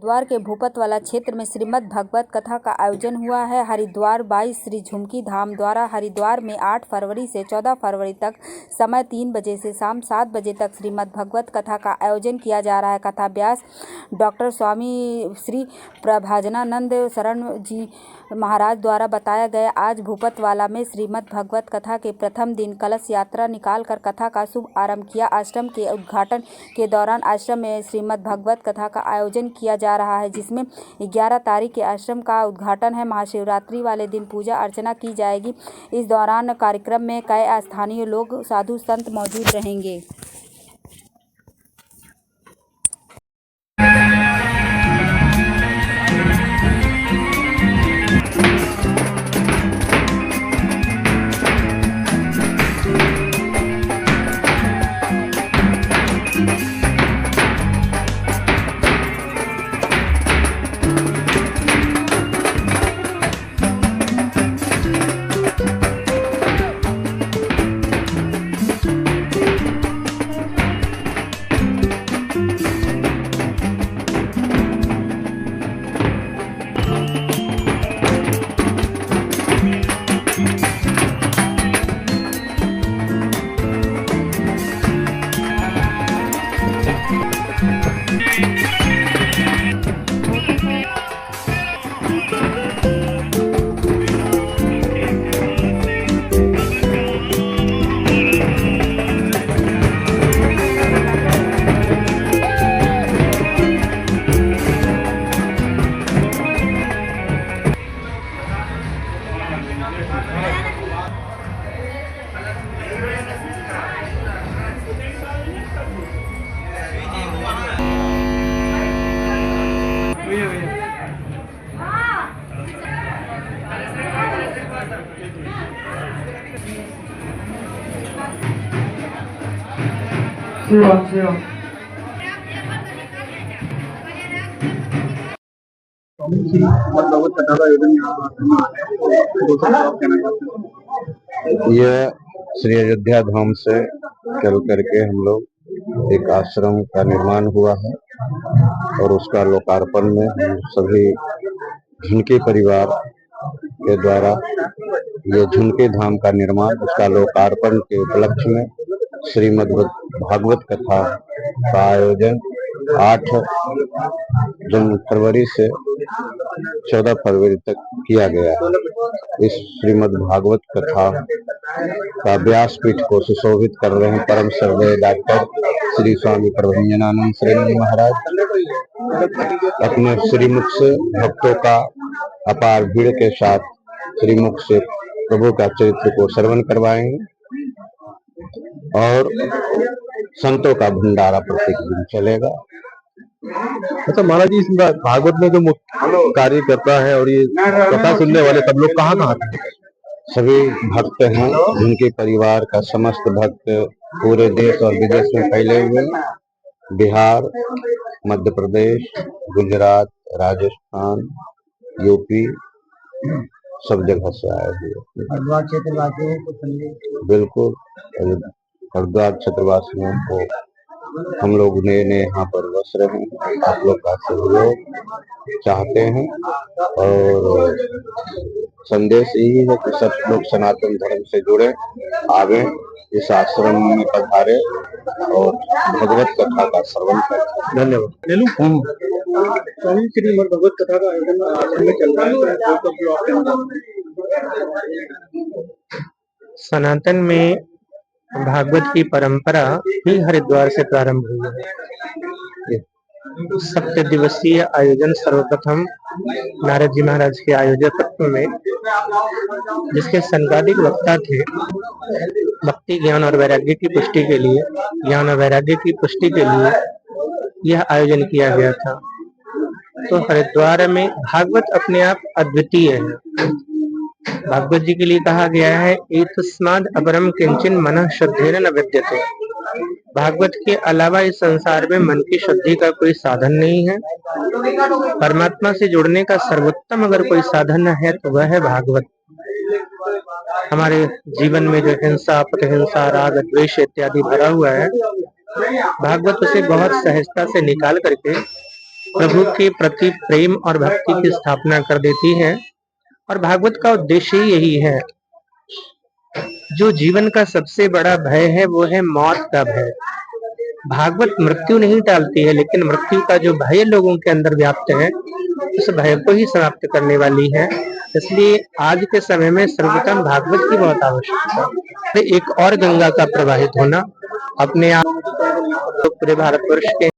हरिद्वार के भूपत वाला क्षेत्र में श्रीमद् भागवत कथा का आयोजन हुआ है। हरिद्वार 22 श्री झुमकी धाम द्वारा हरिद्वार में 8 फरवरी से 14 फरवरी तक समय 3 बजे से शाम 7 बजे तक श्रीमद् भागवत कथा का आयोजन किया जा रहा है। कथा व्यास डॉक्टर स्वामी श्री प्रभाजनानंद शरण जी महाराज द्वारा बताया गया। आज भूपत वाला में श्रीमद् भागवत कथा के प्रथम दिन कलश यात्रा निकालकर कथा का शुभ आरंभ किया। आश्रम के उद्घाटन के दौरान आश्रम में श्रीमद् भागवत कथा का आयोजन किया जा रहा है, जिसमें 11 तारीख के आश्रम का उद्घाटन है। महाशिवरात्रि वाले दिन पूजा अर्चना की जाएगी। इस दौरान कार्यक्रम में कई स्थानीय लोग साधु संत मौजूद रहेंगे। यह श्री अयोध्या धाम से चल करके हम लोग एक आश्रम का निर्माण हुआ है और उसका लोकार्पण में हम सभी झुनके परिवार के द्वारा ये झुनके धाम का निर्माण, उसका लोकार्पण के उपलक्ष्य में श्रीमद् भागवत कथा का आयोजन 8 फरवरी से 14 फरवरी तक किया गया है। इस श्रीमद् भागवत कथा का व्यासपीठ को सुशोभित कर रहे हैं परम श्रद्धेय डॉक्टर श्री स्वामी प्रभाजनानंद शरण जी महाराज। अपने श्रीमुख से भक्तों का अपार भीड़ के साथ श्रीमुख से प्रभु का चरित्र को श्रवण करवाएंगे और संतों का भंडारा प्रत्येक दिन चलेगा। अच्छा महाराज जी, इस भागवत में जो मुख्य कार्य करता है और ये कथा सुनने वाले सब लोग कहाँ कहाँ थे? सभी भक्त हैं, जिनके परिवार का समस्त भक्त पूरे देश और विदेश में फैले हुए हैं। बिहार, मध्य प्रदेश, गुजरात, राजस्थान, यूपी सब जगह से आए हुए। हरिद्वार क्षेत्रवासियों को संदेश बिल्कुल, हरिद्वार क्षेत्रवासियों को हम लोग नए यहाँ पर बस रहे हैं। आप लोग का सहयोग चाहते हैं और संदेश यही है कि सब लोग सनातन धर्म से जुड़े, आवे, इस आश्रम में पधारे और भगवत कथा का श्रवण करें। धन्यवाद। श्रीमद् भागवत कथा का आयोजन आश्रम में चल रहा है। सनातन में भागवत की परंपरा ही हरिद्वार से प्रारंभ हुई है। 7 दिवसीय आयोजन सर्वप्रथम नारद जी महाराज के आयोजकत्व में, जिसके संगादिक वक्ता थे, भक्ति ज्ञान और वैराग्य की पुष्टि के लिए, ज्ञान और वैराग्य की पुष्टि के लिए यह आयोजन किया गया था। तो हरिद्वार में भागवत अपने आप अद्वितीय है। भागवत जी के लिए कहा गया है, एतस्माद् अपरम किंचिन मनः श्रद्धेन न विद्यते। भागवत के अलावा इस संसार में मन की शुद्धि का कोई साधन नहीं है। परमात्मा से जुड़ने का सर्वोत्तम अगर कोई साधन है तो वह है भागवत। हमारे जीवन में जो हिंसा, प्रतिहिंसा, राग, द्वेष इत्यादि भरा हुआ है, भागवत उसे बहुत सहजता से निकाल करके प्रभु के प्रति प्रेम और भक्ति की स्थापना कर देती है। और भागवत का उद्देश्य ही यही है। जो जीवन का सबसे बड़ा भय है वो है मौत का भय। भागवत मृत्यु नहीं टालती है, लेकिन मृत्यु का जो भय लोगों के अंदर व्याप्त है उस भय को ही समाप्त करने वाली है। इसलिए आज के समय में सर्वप्रथम भागवत की बहुत आवश्यकता है। एक और गंगा का प्रवाहित होना अपने आप पूरे भारतवर्ष के